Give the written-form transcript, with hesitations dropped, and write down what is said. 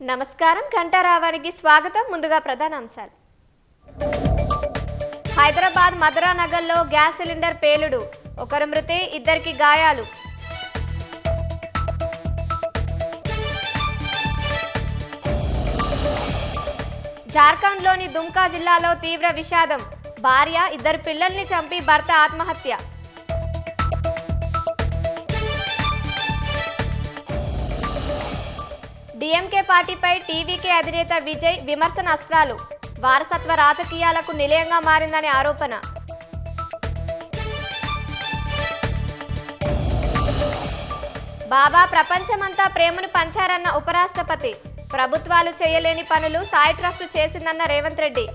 నమస్కారం కంఠారావానికి స్వాగతం. ముందుగా ప్రధాన అంశాలు. హైదరాబాద్ మధురా నగర్లో గ్యాస్ సిలిండర్ పేలుడు, ఒకరు మృతి, ఇద్దరికి గాయాలు. జార్ఖండ్లోని దుమ్కా జిల్లాలో తీవ్ర విషాదం, భార్య ఇద్దరు పిల్లల్ని చంపి భర్త ఆత్మహత్య. డీఎంకే పార్టీపై టీవీకే అధినేత విజయ్ విమర్శనాస్త్రాలు, వారసత్వ రాజకీయాలకు నిలయంగా మారిందని ఆరోపణ. బాబా ప్రపంచమంతా ప్రేమను పంచారన్న ఉపరాష్ట్రపతి, ప్రభుత్వాలు చేయలేని పనులు సాయి ట్రస్ట్ చేసిందన్న రేవంత్ రెడ్డి.